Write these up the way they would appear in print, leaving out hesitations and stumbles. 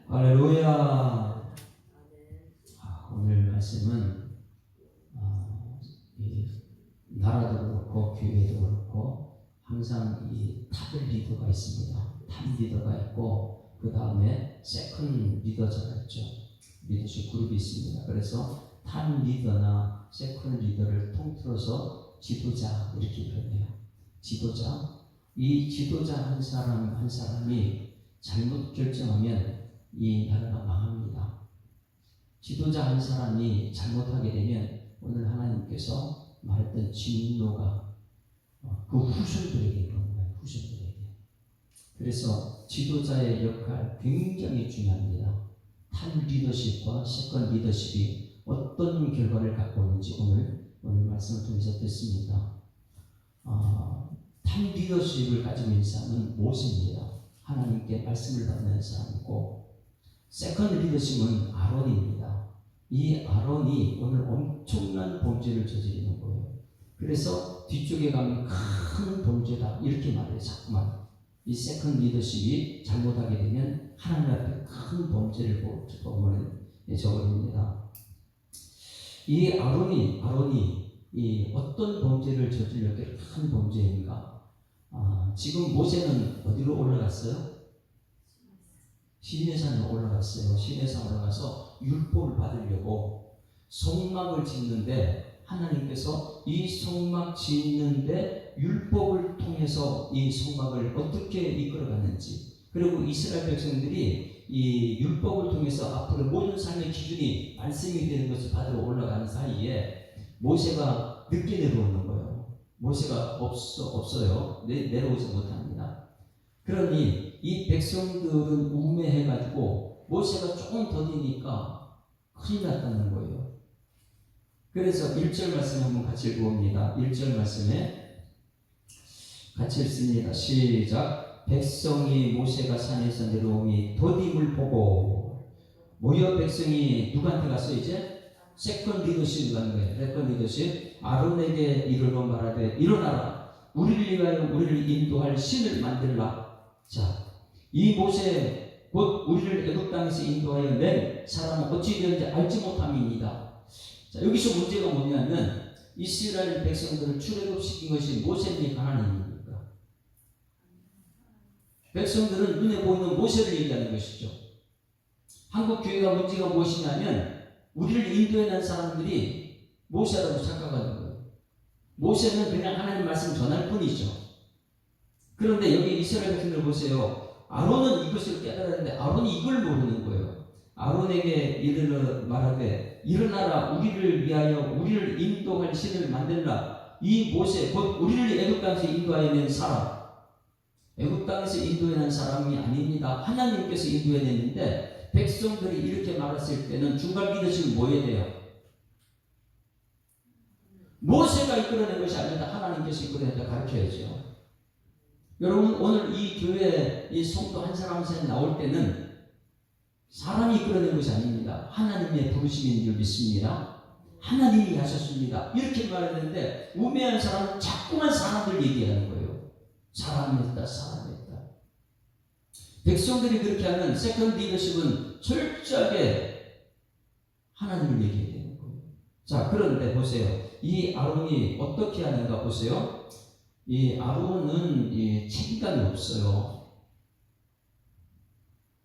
할렐루야. 오늘 말씀은 이 나라도 그렇고 교회도 그렇고 항상 이 탑 리더가 있습니다. 탑 리더가 있고 그 다음에 세컨 리더자가 있죠. 리더십 그룹이 있습니다. 그래서 탑 리더나 세컨 리더를 통틀어서 지도자 이렇게 표현해요. 지도자. 이 지도자 한 사람이 잘못 결정하면 이 나라가 망합니다. 지도자 한 사람이 잘못하게 되면 오늘 하나님께서 말했던 진노가 그 후손들에게 있는 거예요. 후손들에게. 그래서 지도자의 역할 굉장히 중요합니다. 탑 리더십과 세컨 리더십이 어떤 결과를 갖고 오는지 오늘 말씀을 통해서 듣습니다. 탑 리더십을 가지고 있는 사람은 모세입니다. 하나님께 말씀을 받는 사람이고, 세컨드 리더십은 아론입니다. 이 아론이 오늘 엄청난 범죄를 저지르는 거예요. 그래서 뒤쪽에 가면 큰 범죄다 이렇게 말해요. 자꾸만 이 세컨드 리더십이 잘못하게 되면 하나님 앞에 큰 범죄를 저버립니다. 이 아론이 이 어떤 범죄를 저질렀길래 큰 범죄인가? 지금 모세는 어디로 올라갔어요? 시내산으로 올라갔어요. 시내산 올라가서 율법을 받으려고 성막을 짓는데 하나님께서 이 성막 짓는데 율법을 통해서 이 성막을 어떻게 이끌어갔는지, 그리고 이스라엘 백성들이 이 율법을 통해서 앞으로 모든 삶의 기준이 말씀이 되는 것을 받으러 올라가는 사이에 모세가 늦게 내려오는 거예요. 모세가 없어요. 내려오지 못합니다. 그러니 이 백성들은 우매해가지고 모세가 조금 더디니까 큰일 났다는 거예요. 그래서 1절 말씀 한번 같이 읽어봅니다. 1절 말씀에 같이 읽습니다. 시작. 백성이 모세가 산에서 내려오니 더딤을 보고 모여 백성이 누구한테 갔어요? 이제 세컨 리더십이 가는 거예요. 세컨 리더십. 아론에게 이르러 말하되 일어나라. 우리를 위하여 우리를 인도할 신을 만들라. 자, 이 모세 곧 우리를 애굽 땅에서 인도하여 낸 사람은 어찌 되는지 알지 못함이니이다. 자, 여기서 문제가 뭐냐면 이스라엘 백성들을 출애굽시킨 것이 모세입니까 하나님입니까? 백성들은 눈에 보이는 모세를 얘기하는 것이죠. 한국 교회가 문제가 무엇이냐면 우리를 인도해 낸 사람들이 모세라고 착각하는 거예요. 모세는 그냥 하나님 말씀 전할 뿐이죠. 그런데 여기 이스라엘 백성들 보세요. 아론은 이것을 깨달았는데 아론이 이걸 모르는 거예요. 아론에게 이르러 말하되 일어나라. 우리를 위하여 우리를 인도할 신을 만들라. 이 모세 곧 우리를 애굽 땅에서 인도하여 낸 사람, 애굽 땅에서 인도해 낸 사람이 아닙니다. 하나님께서 인도해 냈는데 백성들이 이렇게 말했을 때는 중간 리더십이 뭐 해야 돼요? 모세가 이끌어낸 것이 아니다. 하나님께서 이끌어낸다 가르쳐야죠. 여러분, 오늘 이 교회 이 성도 한 사람 한 사람 나올 때는 사람이 이끌어낸 것이 아닙니다. 하나님의 부르심인 줄 믿습니다. 하나님이 하셨습니다. 이렇게 말했는데 우매한 사람은 자꾸만 사람들 얘기하는 거예요. 사람이 했다. 백성들이 그렇게 하면 세컨드 리더십은 철저하게 하나님을 얘기해야 되는 거예요. 자, 그런데 보세요. 이 아론이 어떻게 하는가 보세요. 이 아론은 책임감이 없어요.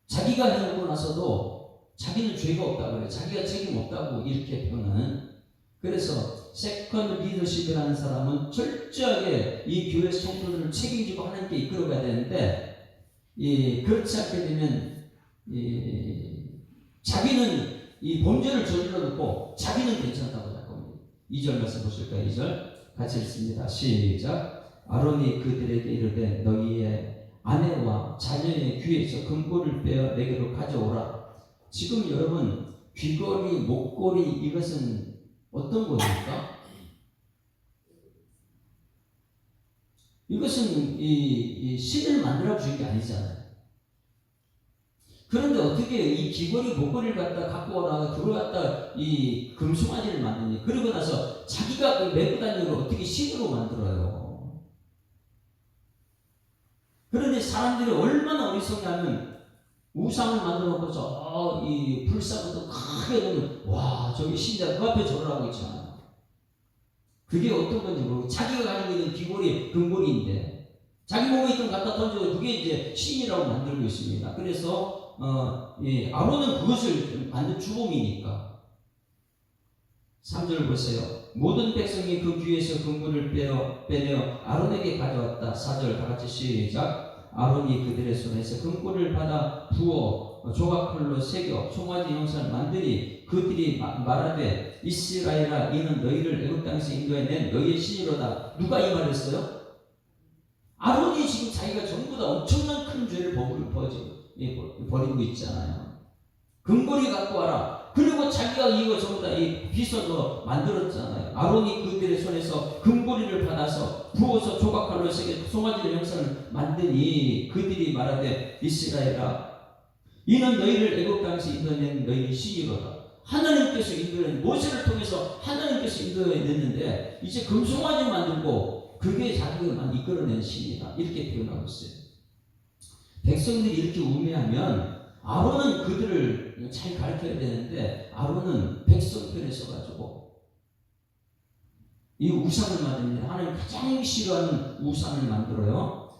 자기가 해놓고 나서도 자기는 죄가 없다고 그래요. 자기가 책임 없다고 이렇게 표현하는. 그래서 세컨드 리더십이라는 사람은 철저하게 이 교회 성도들을 책임지고 하나님께 이끌어가야 되는데 그렇지 않게 되면 자기는 이 범죄를 저질러 놓고 자기는 괜찮다고 자꾸. 2절 말씀 보실까요? 2절 같이 읽습니다. 시작. 아론이 그들에게 이르되 너희의 아내와 자녀의 귀에서 금고를 빼어 내게로 가져오라. 지금 여러분 귀걸이, 목걸이 이것은 어떤 겁니까? 이것은 이 신을 만들어 주신 게 아니잖아요. 그런데 어떻게 이 귀걸이, 목걸이를 갖고 와라, 그걸 갖다 이 금송아지를 만드니? 그러고 나서 자기가 메고 다니는 걸 어떻게 신으로 만들어요? 그런데 사람들이 얼마나 어리석냐면 우상을 만들어 놓고서 이 불사부터 크게 보면 와 저기 신자 그 앞에 절을 하고 있잖아요. 그게 어떤 건지 모르고 자기가 가지고 있는 귀골이 근골인데 자기 몸에 있던 거 갖다 던지고 그게 이제 신이라고 만들고 있습니다. 그래서 아론은 그것을 만든 주범이니까 3절 보세요. 모든 백성이 그 귀에서 금고를 빼내어 아론에게 가져왔다. 4절 다같이 시작. 아론이 그들의 손에서 금고를 받아 부어 조각칼로 새겨 송아지 형상을 만드니 그들이 말하되 이스라엘아 이는 너희를 애굽 땅에서 인도해낸 너희의 신이로다. 누가 이 말을 했어요? 아론이 지금 자기가 전부 다 엄청난 큰 죄를 버리고 있잖아요. 금고리 갖고 와라. 그리고 자기가 이거 전부 다 빚어서 만들었잖아요. 아론이 그들의 손에서 금고리를 받아서 부어서 조각칼로 새겨 송아지의 형상을 만드니 그들이 말하되 이스라엘아 이는 너희를 애굽 땅에서 인도해낸 너희의 신이로다. 하나님께서 인도해낸 모세를 통해서 하나님께서 인도해냈는데 이제 금송아지 만들고 그게 자기가 이끌어낸 신이다. 이렇게 표현하고 있어요. 백성들이 이렇게 우매하면 아론은 그들을 잘 가르쳐야 되는데 아론은 백성 편에 서가지고 이 우상을 만듭니다. 하나님 가장 싫어하는 우상을 만들어요.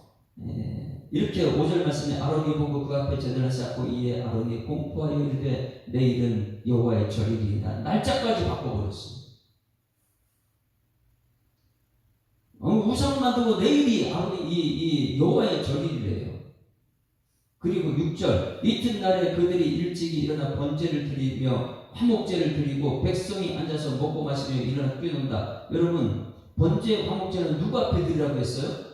이렇게 5절 말씀에 아론이 보고 그 앞에 제단을 쌓고 이에 아론이 공포하여 이르되 내일은 여호와의 절일이다. 날짜까지 바꿔버렸어요. 우상을 만들고 내일이 아론이 이 여호와의 절일이래요. 그리고 6절 이튿날에 그들이 일찍이 일어나 번제를 드리며 화목제를 드리고 백성이 앉아서 먹고 마시며 일어나 뛰어논다. 여러분 번제 화목제는 누구 앞에 드리라고 했어요?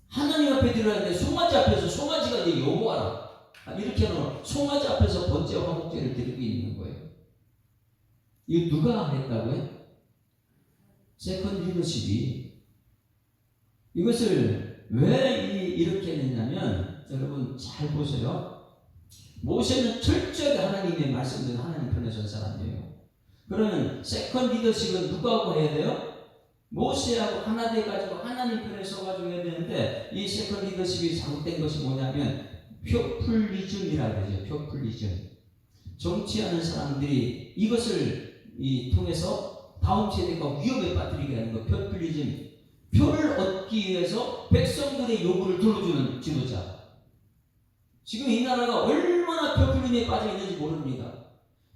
하나님 앞에 드리라는데 송아지 앞에서 송아지가 이제 여호와라. 이렇게 하면 송아지 앞에서 번제 화목제를 드리고 있는 거예요. 이거 누가 했다고요? 세컨드 리더십이. 이것을 왜 이렇게 했냐면 여러분 잘 보세요. 모세는 철저하게 하나님의 말씀대로 하나님 편에 선 사람이에요. 그러면 세컨드 리더십은 누구하고 해야 돼요? 모세하고 하나 돼가지고 하나님 편에 서가지고 해야 되는데 이 세컨드 리더십이 잘못된 것이 뭐냐면 표풀리즘이라고 그러죠. 표풀리즘. 정치하는 사람들이 이것을 통해서 다음 세대가 위험에 빠뜨리게 하는 거. 표풀리즘. 표를 얻기 위해서 백성들의 요구를 들어주는 지도자. 지금 이 나라가 얼마나 표풀림에 빠져 있는지 모릅니다.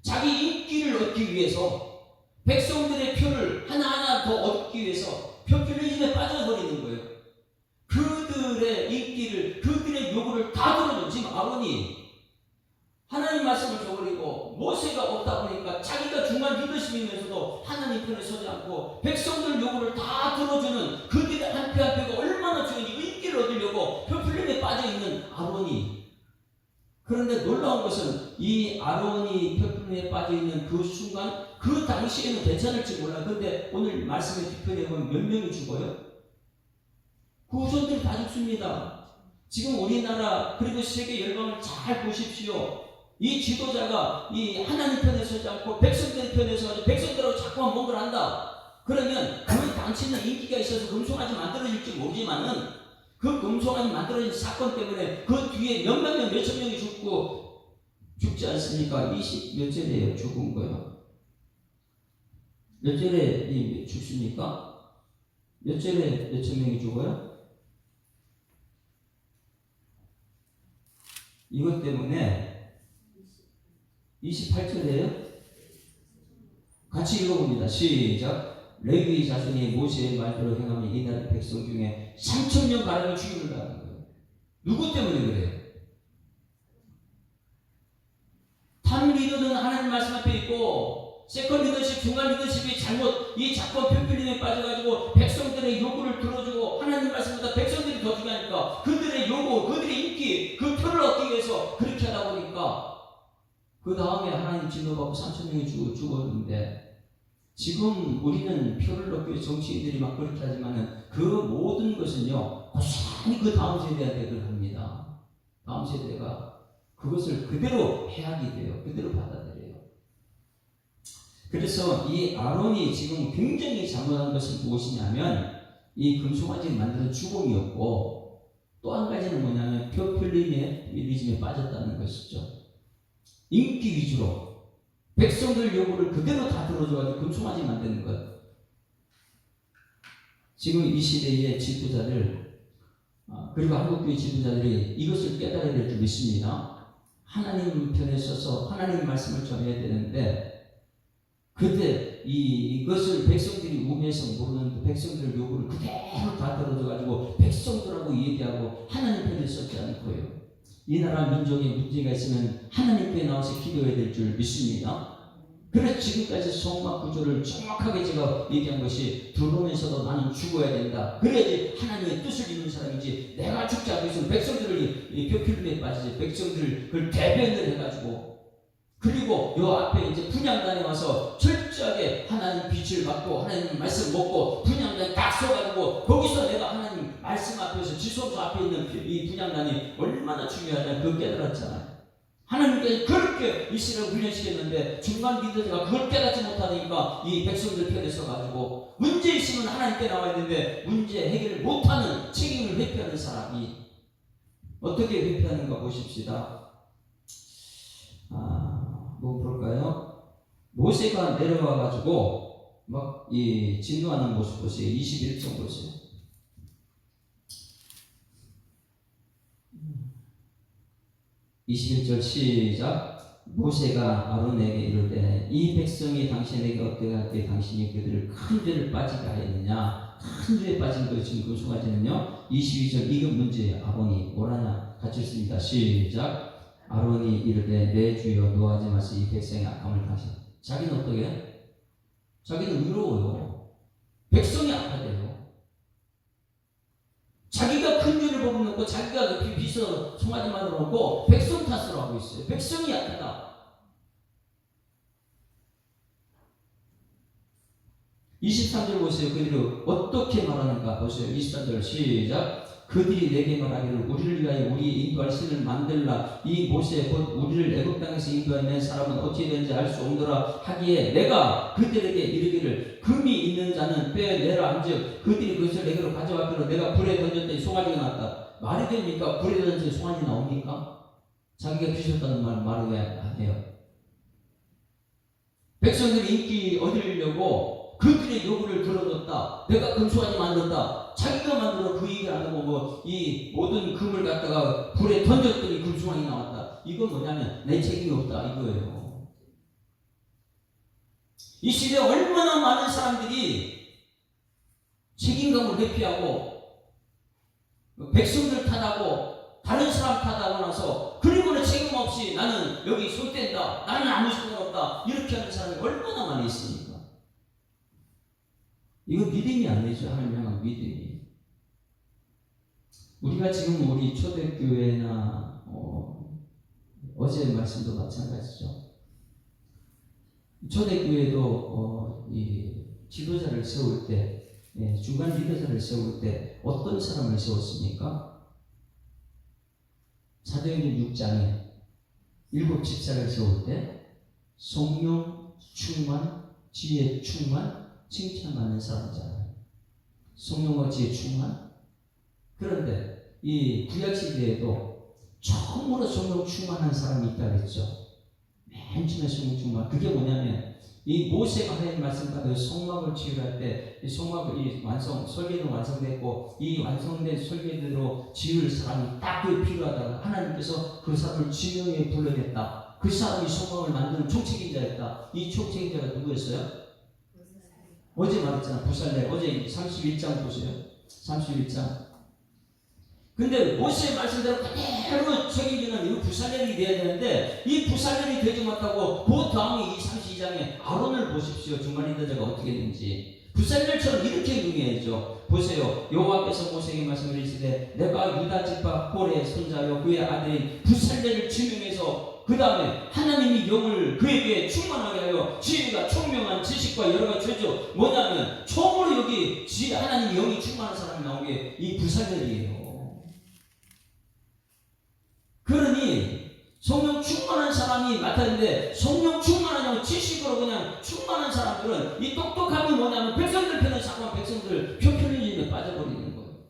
자기 인기를 얻기 위해서 백성들의 표를 하나하나 더 얻기 위해서 표풀림에 빠져버리는 거예요. 그들의 인기를, 그들의 요구를 다 들어줘. 지금 아론이 하나님 말씀을 줘버리고 모세가 없다 보니까 자기가 중간 리더십이면서도 하나님 편에 서지 않고 백성들 요구를 다 들어주는 그들의 한 표 한 표가 얼마나 중요한지 인기를 얻으려고 표풀림에 빠져있는 아론이. 그런데 놀라운 것은 이 아론이 표풀림에 빠져있는 그 순간 그 당시에는 괜찮을지 몰라요. 그런데 오늘 말씀의 뒤편에 보면 몇 명이 죽어요? 그 후손들이 다 죽습니다. 지금 우리나라 그리고 세계 열방을 잘 보십시오. 이 지도자가 이 하나님 편에 서지 않고 백성들 편에 서서 백성들하고 자꾸만 뭔가를 한다. 그러면 그 당시는 인기가 있어서 금송아지 만들어질지 모르지만은 그 금송아지 만들어진 사건 때문에 그 뒤에 몇만 명, 몇천 명이 죽지 않습니까? 20 몇 절에 죽은 거예요. 몇 절에 죽습니까? 몇 절에 몇천 명이 죽어요? 이것 때문에 28절이에요. 같이 읽어봅니다. 시작. 레위 자손이 모세의 말대로 행하면 이날 백성 중에 3,000명 가량이 죽임을 당하는 거예요. 누구 때문에 그래요? 탑 리더는 하나님 말씀 앞에 있고 세컨 리더십, 중간 리더십이 잘못 이 자꾸 표필림에 빠져가지고 백성들의 요구를 들어주고 하나님 말씀보다 백성들이 더 중요하니까 그들의 요구, 그들의 인기, 그 표를 얻기 위해서 그렇게 하다 보니까 그 다음에 하나님 진노받고 3,000명이 죽었는데 지금 우리는 표를 얻기 위해 정치인들이 막 그렇게 하지만은 그 모든 것은요 고스란히 그 다음 세대한테 그걸 합니다. 다음 세대가 그것을 그대로 해악이 돼요. 그대로 받아들여요. 그래서 이 아론이 지금 굉장히 잘못한 것은 무엇이냐면 이 금송아지를 만드는 주범이었고 또 한 가지는 뭐냐면 포퓰리즘에 빠졌다는 것이죠. 인기 위주로 백성들 요구를 그대로 다 들어줘가지고 금송아지 만드는 것. 지금 이 시대의 지도자들 그리고 한국교회 지도자들이 이것을 깨달아야 될 줄 믿습니다. 하나님 편에 서서 하나님 말씀을 전해야 되는데 그때 이것을 백성들이 우매해서 모르는 백성들 요구를 그대로 다 들어줘가지고 백성들하고 얘기하고 하나님 편에 서지 않고요. 이 나라 민족에 문제가 있으면 하나님께 나와서 기도해야 될 줄 믿습니다. 그래서 지금까지 성막 구조를 정확하게 제가 얘기한 것이 들어오면서도 나는 죽어야 된다. 그래야지 하나님의 뜻을 이루는 사람이지 내가 죽지 않고 있으면 백성들을 포퓰리즘에 빠지지 백성들을 그걸 대변을 해가지고 그리고 요 앞에 이제 분향단에 와서 철저하게 하나님 빛을 받고 하나님 말씀 먹고 분향단에 딱 서가지고 거기서 내가 하나님 말씀 앞에서 지성소 앞에 있는 이 분향단이 얼마나 중요하냐 그걸 깨달았잖아요. 하나님께서 그렇게 이스라엘 훈련시켰는데 중간 리더가 그걸 깨닫지 못하니까 이 백성들 편에 서가지고 문제 있으면 하나님께 나와야 되는데 문제 해결을 못하는 책임을 회피하는 사람이 어떻게 회피하는가 보십시다. 뭐 볼까요? 모세가 내려와가지고 막 이 진노하는 모습 보세요. 21장 보세요. 21절 시작. 모세가 아론에게 이르되 이 백성이 당신에게 어때갈때 당신이 그들을 큰 죄를 빠지게 하였느냐. 큰 죄에 빠진 것 지금 금송아지는요. 22절 이건 문제예요. 아론이 뭐라냐 같이 읽습니다. 시작. 아론이 이르되 내 주여 노하지 마소 이 백성의 악함을 당신. 자기는 어떻게 해? 자기는 의로워요. 백성이 악하대요. 자기가 큰 죄를 범했고 자기가 빚어 송아지 만들어 놓고 백성 탓을 하고 있어요. 백성이 약하다. 23절 보세요. 그들이 어떻게 말하는가 보세요. 23절 시작. 그들이 내게 말하기를 우리를 위하여 우리 인도할 신을 만들라. 이 모세 곧 우리를 애굽 땅에서 인도하는 사람은 어찌 되는지 알 수 없노라 하기에 내가 그들에게 이르기를 금이 있는 자는 빼내라 한즉 그들이 그것을 내게로 가져왔기로 내가 불에 던졌더니 송아지가 났다. 말이 됩니까? 불에 던졌더니 송아지 나옵니까? 자기가 피셨다는 말을 왜 안 해요? 백성들이 인기 얻으려고 그들의 요구를 들어줬다. 내가 금송아지 만든다. 자기가 만들어 그 얘기를 안 하고 이 모든 금을 갖다가 불에 던졌더니 금송아지 나왔다. 이건 뭐냐면 내 책임이 없다 이거예요. 이 시대에 얼마나 많은 사람들이 책임감을 회피하고 백성들 탓하고 다른 사람 탓하고 나서 그리고는 책임 없이 나는 여기 손 뗀다. 나는 아무 상관없다. 이렇게 하는 사람이 얼마나 많이 있습니까? 이거 믿음이 아니죠. 하나님 향한 믿음이. 우리가 지금 우리 초대교회나 어제 말씀도 마찬가지죠. 초대교회도 이 지도자를 세울 때 중간 리더자를 세울 때 어떤 사람을 세웠습니까? 사도행전 6장에 7 집사를 세울 때 성령 충만, 지혜 충만, 칭찬받는 사람이잖아요. 성령과 지혜 충만. 그런데 이 구약시대에도 처음으로 성령 충만한 사람이 있다 그랬죠. 맨 처음에 성령 충만. 그게 뭐냐면 이 모세가 하나님 말씀 받아 성막을 지으할 때 이 성막을 설계는 완성됐고 이 완성된 설계대로 지을 사람이 딱 필요하다가 하나님께서 그 사람을 지명에 불러냈다. 그 사람이 성막을 만드는 총책임자였다. 이 총책임자가 누구였어요? 어제 말했잖아. 부살렐. 어제 31장 보세요. 31장. 근데 모세의 말씀대로 그대로 책임지는 이 부살렐이 돼야 되는데 이 부살렐이 되지 못하고 그 다음에 이 32장에 아론을 보십시오. 중간 리더자가 어떻게 되는지. 부살렐처럼 이렇게 응해야죠. 보세요. 여호와께서 모세에게 말씀하시되 내가 유다 지파 홀의 손자요 그의 아들인 부살렐을 지명해서 그 다음에 하나님이 영을 그에게 충만하게 하여 지혜가 총명한 지식과 여러 가지 죄죠. 뭐냐면 처음으로 여기 하나님 영이 충만한 사람이 나온 게 이 부살렐이에요. 그러니 성령 충만한 사람이 맡았는데 성령 충만하냐고 지식으로 그냥 충만한 사람들은 이 똑똑함이 뭐냐면 백성들 편에 자꾸만 백성들 표편리즘에 빠져버리는 거예요.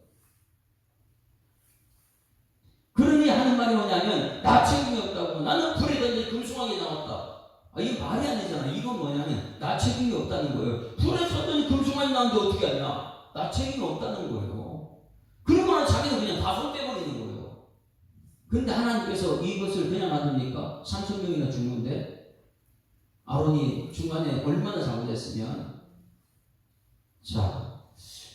말이 뭐냐면 나 책임이 없다고. 나는 불에 던져 금송아지 나왔다. 이게 말이 안 되잖아. 이건 뭐냐면 나 책임이 없다는 거예요. 불에 던져 금송아지 나왔는데 어떻게 하냐. 나 책임이 없다는 거예요. 그러고는 자기는 그냥 다 손 떼버리는 거예요. 근데 하나님께서 이것을 그냥 놔둡니까? 3,000명이나 죽는데 아론이 중간에 얼마나 잘못했으면. 자,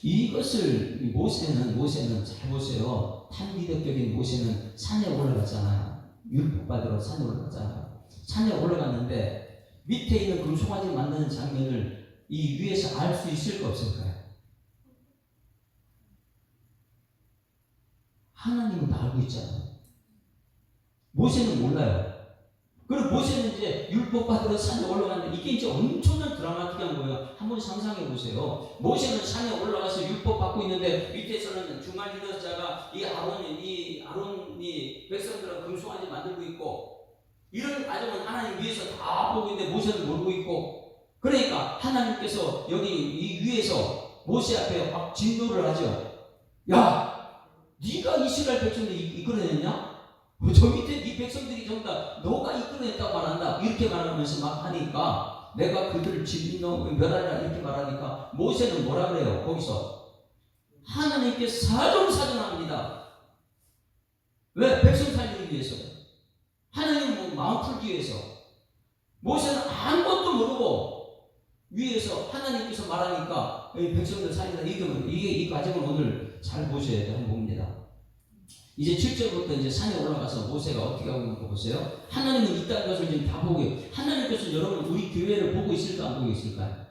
이것을 모세는 잘 보세요. 탄기덕적인 모세는 산에 올라갔잖아요. 율법 받으러 산에 올라갔잖아요. 산에 올라갔는데 밑에 있는 금송아지 만드는 장면을 이 위에서 알 수 있을까 없을까요? 하나님은 다 알고 있잖아요. 모세는 몰라요. 그리고 모세는 이제 율법 받으러 산에 올라갔는데 이게 이제 엄청난 드라마틱한 거예요. 한번 상상해 보세요. 모세는 산에 올라가서 율법 받고 있는데 밑에서는 중간 리더자가 이 아론이 백성들은 금송아지 만들고 있고, 이런 과정은 하나님 위에서 다 보고 있는데 모세는 모르고 있고, 그러니까 하나님께서 여기 이 위에서 모세 앞에 막 진노를 하죠. 야, 네가 이스라엘 백성들 이끌어냈냐? 저 밑에 네 백성들이 전부 다 너가 이끌어냈다고 말한다. 이렇게 말하면서 막 하니까, 내가 그들을 멸하라 이렇게 말하니까 모세는 뭐라 그래요? 거기서 하나님께 사정사정합니다. 왜? 백성 살리기 위해서. 하나님 마음 풀기 위해서. 모세는 아무것도 모르고 위에서 하나님께서 말하니까 백성들 살리다. 이 과정을 오늘 잘 보셔야 돼요. 한번 봅니다. 이제 7절부터 이제 산에 올라가서 모세가 어떻게 하고 있는 거 보세요. 하나님은 이딴 것을 지금 다 보고, 하나님께서 여러분 우리 교회를 보고 있을까 안 보고 있을까요?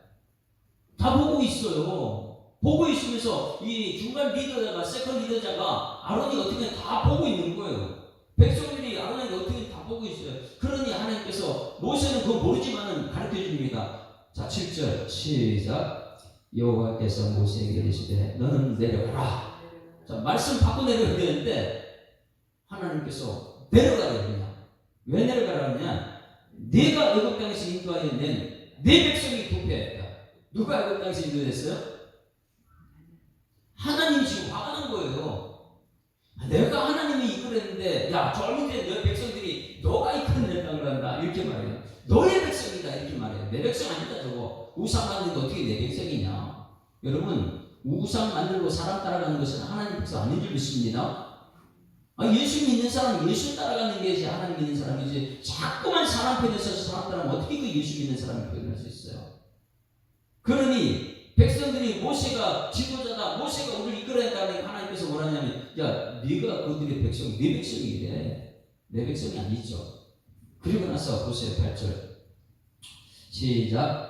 다 보고 있어요. 보고 있으면서 이 중간 리더자가, 세컨 리더자가 아론이 어떻게 다 보고 있는 거예요. 백성들이 아론에게 어떻게 다 보고 있어요. 그러니 하나님께서, 모세는 그거 모르지만은 가르쳐 줍니다. 자, 7절 시작. 여호와께서 모세에게 이르시되 너는 내려가라. 자, 말씀 받고 내려가야 되는데 하나님께서 내려가라 그러냐. 왜 내려가라 그러냐. 네가 애굽 땅에서 인도하여 낸 네 백성이 부패했다. 누가 애굽 땅에서 인도했어요? 하나님이 지금 화가 난 거예요. 내가 하나님이 이끌었는데, 야, 저 밑에 너 백성들이 너가 이끌어냈다 그런다 이렇게 말해요. 너의 백성이다 이렇게 말해요. 내 백성 아니다. 저거 우상 만드는 게 어떻게 내 백성이냐. 여러분, 우상 만들고 사람 따라가는 것은 하나님 백성 아닌 줄 믿습니다. 예수 믿는 사람은 예수 따라가는 게 이제 하나님 믿는 사람이지, 자꾸만 사람 편에 서서 사람 따라가면 어떻게 그 예수 믿는 사람을 표현할 수 있어요. 그러니 백성들이 모세가 지도자다, 모세가 우리를 이끌어냈다는 하나님께서 뭐라냐면, 야, 네가 그들의 백성, 네 백성이래. 내 백성이 아니죠. 그리고 나서 보세요. 8절 시작.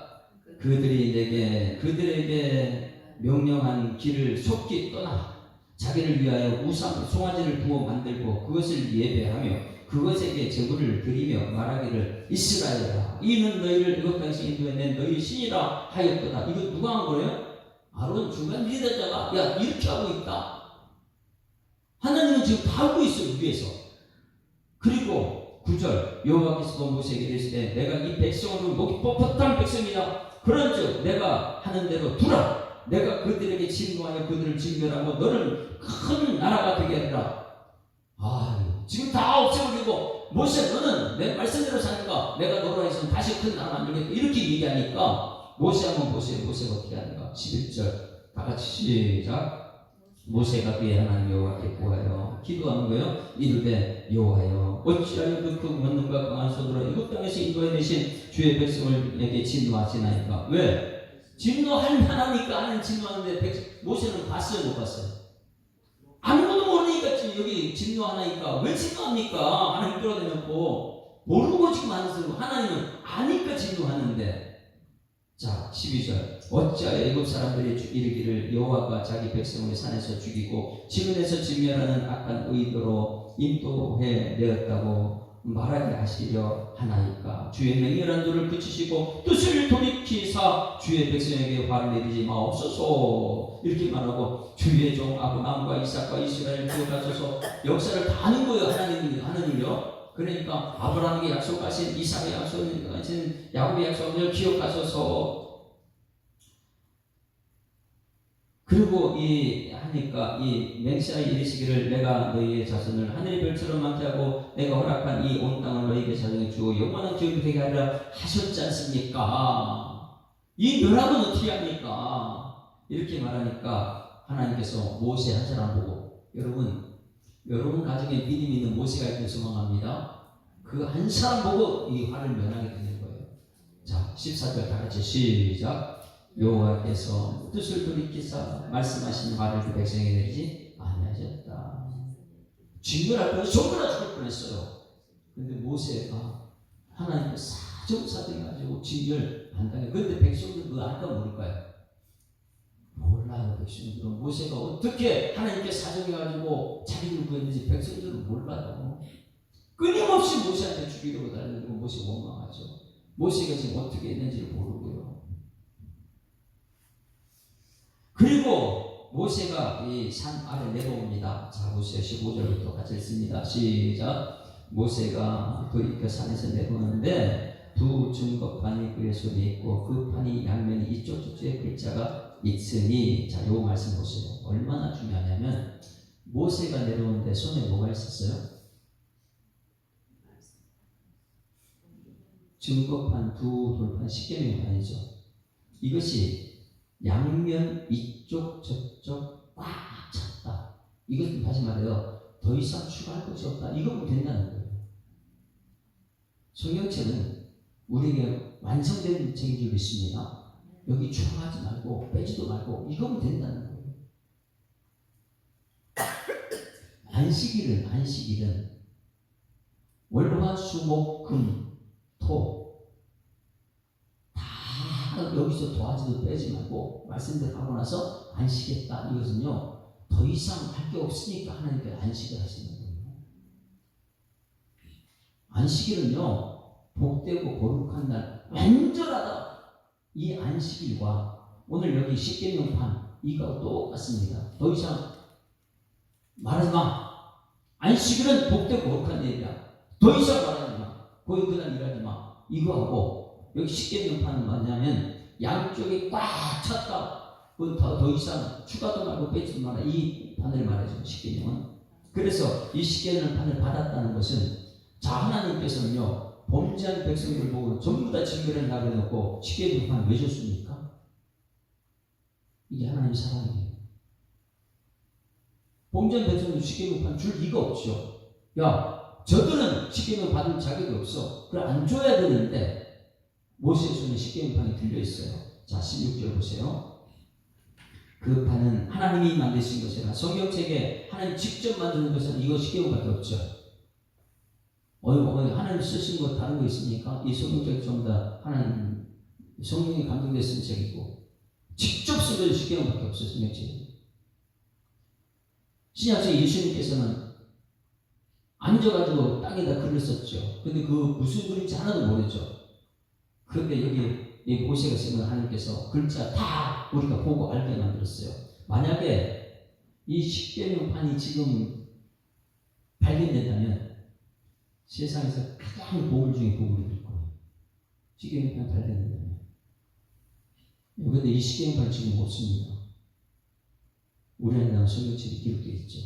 그들에게 명령한 길을 속히 떠나 자기를 위하여 우상 송아지를 부어 만들고 그것을 예배하며 그것에게 제물을 드리며 말하기를 이스라엘아, 이는 너희를 애굽 땅에서 인도해낸 너희 신이라 하였도다. 이거 누가 한 거예요? 아론 중간 리더자가 야, 이렇게 하고 있다. 하나님은 지금 다 하고 있어요. 위에서. 그리고 9절 여호와께서 모세에게 이르시되 내가 이 백성을 목이 뻣뻣한 백성이냐. 그런즉 내가 하는 대로 두라. 내가 그들에게 진노하여 그들을 진멸하고 너를 큰 나라가 되게 하리라. 지금 다 없애버리고, 모세 너는 내 말씀대로 사니까 내가 너로 해서 다시 큰 나라 만들겠다 이렇게 얘기하니까, 모세 한번 보세요. 모세가 어떻게 하는가. 11절 다같이 시작. 모세가 그의 하나님 여호와께 구하여 기도하는 거예요. 이르되 여호와여, 어찌하여 그 권능과 강한 손으로 애굽 땅에서 인도해 내신 주의 백성을 내게 진노하시나이까. 왜? 진노할 만하니까 하나님 진노하는데 모세는 봤어요, 못 봤어요? 아무것도 모르니까 지금 여기 진노하나니까. 왜 진노합니까? 하나님 끌어내놓고 모르고 지금 하는 소리고, 하나님은 아니까 진노하는데. 자, 12절 어찌하여 애굽 사람들이 이르기를 여호와가 자기 백성을 산에서 죽이고 지근에서 진멸하는 악한 의도로 인도해 내었다고 말하게 하시려 하나이까. 주의 맹렬한 도를 그치시고 뜻을 돌이키사 주의 백성에게 화를 내리지 마옵소서. 이렇게 말하고 주의 종 아브라함과 이삭과 이스라엘 기억하소서. 역사를 다 하는 거예요. 하나님이요. 그러니까 아브라함에게 약속하신, 이삭에게 약속하신, 야곱의 약속을 기억하소서. 그리고 이 하니까 이 맹세하여 이르시기를 내가 너희의 자손을 하늘의 별처럼 많게 하고 내가 허락한 이 온 땅을 너희에게 자정해 주고 영원한 기업이 되게 하리라 하셨지 않습니까? 이 멸함은 어떻게 합니까? 이렇게 말하니까 하나님께서 모세 한 사람 보고 여러분 가정에 믿음 있는 모세가 있길 소망합니다. 그 한 사람 보고 이 화를 면하게 되는 거예요. 자, 14절 다 같이 시작. 여호와께서 뜻을 돌이키사 말씀하신 말을 그 백성에게 내리지 아니하셨다. 징벌할 뻔 정부나 죽을 뻔했어요. 근데 모세가 하나님께 사정사정해가지고 징벌 안 당해. 근데 백성들 그거 알까 모를까요? 몰라요. 백성들은 모세가 어떻게 하나님께 사정해가지고 자기를 구했는지 백성들은 몰라요. 끊임없이 모세한테 죽이려고 달려들고 모세가 원망하죠. 모세가 지금 어떻게 했는지를 모르고요. 그리고 모세가 이 산 아래 내려옵니다. 자, 보세요. 15절부터 같이 읽습니다. 시작. 모세가 그 산에서 내려오는데 두 증거판이 그의 손에 있고 그 판이 양면이 이쪽 저쪽에 글자가 있으니, 자, 요 말씀 보세요. 얼마나 중요하냐면 모세가 내려오는데 손에 뭐가 있었어요? 증거판 두 돌판 십계명판이죠. 이것이 양면 이쪽 저쪽 꽉 찼다. 이것은 다시 말해요. 더 이상 추가할 것이 없다. 이거면 된다는 거예요. 성경책은 우리에게 완성된 책인 줄 믿습니다. 여기 추가하지 말고 빼지도 말고 이거면 된다는 거예요. 안식일은 월화 수목 금 토 여기서 도화지도 빼지 말고 말씀대로 하고 나서 안식했다. 이것은요 더 이상 할 게 없으니까 하나님께 안식을 하시는 거예요. 안식일은요 복되고 거룩한 날, 완전하다. 이 안식일과 오늘 여기 십계명판 이거 똑같습니다. 더 이상 말하지 마. 안식일은 복되고 거룩한 일이야. 더 이상 말하지 마. 거기 그날 일하지 마. 이거하고 여기 십계명판은 뭐냐면 양쪽이 꽉 찼다. 더 이상 추가도 말고 빼지도 마라. 이 판을 말해줘. 십계명은. 그래서 이 십계명판을 받았다는 것은, 자, 하나님께서는요 범죄한 백성들 보고 전부 다 징벌을 나눠놓고 십계명판 왜 줬습니까? 이게 하나님 사랑이에요. 범죄한 백성들 십계명판 줄 리가 없죠. 야, 저들은 십계명 받을 자격이 없어. 그걸 안 줘야 되는데 모세의 손에 십계명판이 들려있어요. 자, 16절 보세요. 그 판은 하나님이 만드신 것이라. 성경책에 하나님 직접 만드는 것은 이거 십계명밖에 없죠. 하나님 쓰신 거 다른 거 있습니까? 이 성경책 전부 다 하나님 성령이 감동돼 쓴 책이고 직접 쓴 것은 십계명밖에 없어요. 성경책에. 신약성 예수님께서는 앉아가지고 땅에다 글을 썼죠. 근데 그 무슨 글인지 하나도 모르죠. 그런데 여기 이 모세가 쓰면 하나님께서 글자 다 우리가 보고 알게 만들었어요. 만약에 이 십계명판이 지금 발견된다면 세상에서 가장 보물 중에 보물이 될 거예요. 십계명판 발견된다면. 그런데 이 십계명판 지금 없습니다. 우리는 성경책에 기록되어 있죠.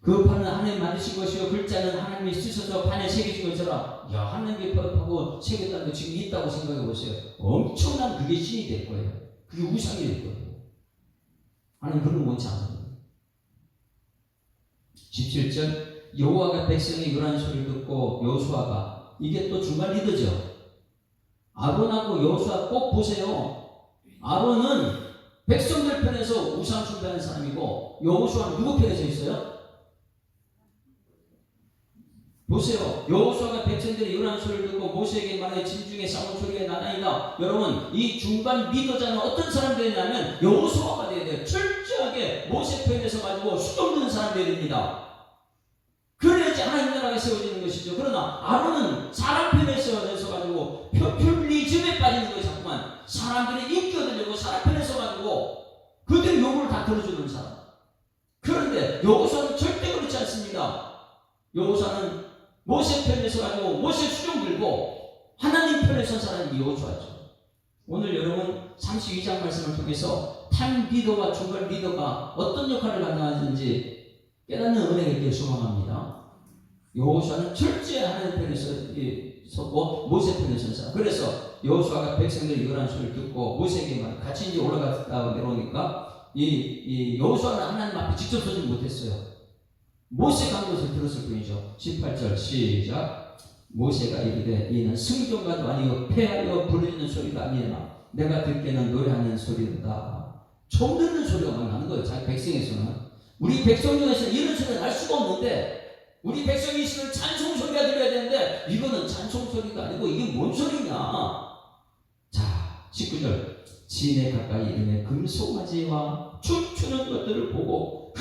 그 판은 하나님 만드신 것이요 글자는 하나님이 쓰셔서 판에 새겨진 것처럼, 야, 하나님께 하고 새겼다는 거 지금 있다고 생각해 보세요. 엄청난 그게 신이 될 거예요. 그게 우상이 될 거예요. 하나님 그런 거 원치 않아요. 17절 여호와가 백성의 요란 소리를 듣고 여호수아가, 이게 또 중간 리더죠. 아론하고 여호수아 꼭 보세요. 아론은 백성들 편에서 우상 숭배하는 사람이고 여호수아는 누구 편에 서 있어요? 보세요. 여호수아가 백성들의 요란 소리를 듣고 모세에게 말해 진중에 싸운 소리가 나나이다. 여러분, 이 중간 리더자는 어떤 사람들이냐면 여호수아가 되어야 돼요. 철저하게 모세 편에 서 가지고 수종드는 사람 되어야 됩니다. 그래야지 하나님 나라가 세워지는 것이죠. 그러나 아론은 사람 편에 서 가지고 표퓰리즘에 빠지는 거예요. 자꾸만 사람들의 인기 얻으려고 사람 편에 서 가지고 그들 요구를 다 들어주는 사람. 그런데 여호수아는 절대 그렇지 않습니다. 여호수아는 모세 편에 서 가지고 모세 수종 들고 하나님 편에 선 사람이 여호수아죠. 오늘 여러분 32장 말씀을 통해서 참 리더와 중간 리더가 어떤 역할을 감당하는지 깨닫는 은혜가 있기를 소망합니다. 여호수아는 철저히 하나님 편에 섰고 모세 편에 섰어요. 그래서 여호수아가 백성들이 이거라는 소리를 듣고 모세에게만 같이 이제 올라갔다 내려오니까 이 여호수아는 하나님 앞에 직접 서지 못했어요. 모세가 한 것을 들었을 뿐이죠. 18절 시작. 모세가 이르되 이는 승전가도 아니요 패하여 부르짖는 소리도 아니라 내가 듣기에는 노래하는 소리로다. 처음 듣는 소리가 막 나는 거예요. 자기 백성에서는. 우리 백성 중에서는 이런 소리가 날 수가 없는데 우리 백성이 있으면 찬송 소리가 들려야 되는데 이거는 찬송 소리가 아니고 이게 뭔 소리냐. 자 19절 진에 가까이 이르며 금송아지와 춤추는 것들을 보고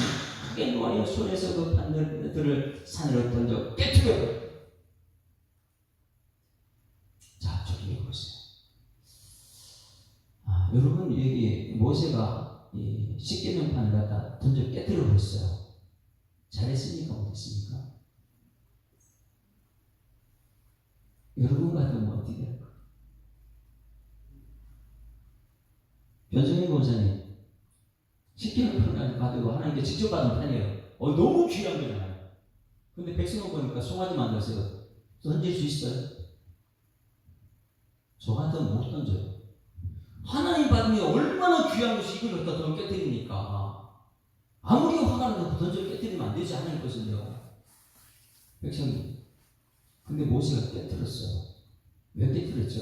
크게 노하여 손에서 그 판들을 산으로 던져 깨뜨려버려. 자 저기 보세요. 여러분 여기 모세가 이 십계명판을 갖다 던져 깨뜨려 버렸어요. 잘했습니까? 못했습니까? 여러분 같으면 어떻게 될까? 변성희 권사님 십계명판을 가지고 하나님께 직접 받은 판이에요. 너무 귀한 거잖아요. 근데 백성을 보니까 송아지 만들어서 던질 수 있어요? 저 같으면 못 던져요. 하나님 받으면 얼마나 귀한 것이 이걸 갖다 던져 깨뜨리니까 아무리 화가 나도 던져 깨뜨리면 안 되지. 하나님 것은요. 백성이. 근데 모세가 깨뜨렸어요. 왜 깨뜨렸죠?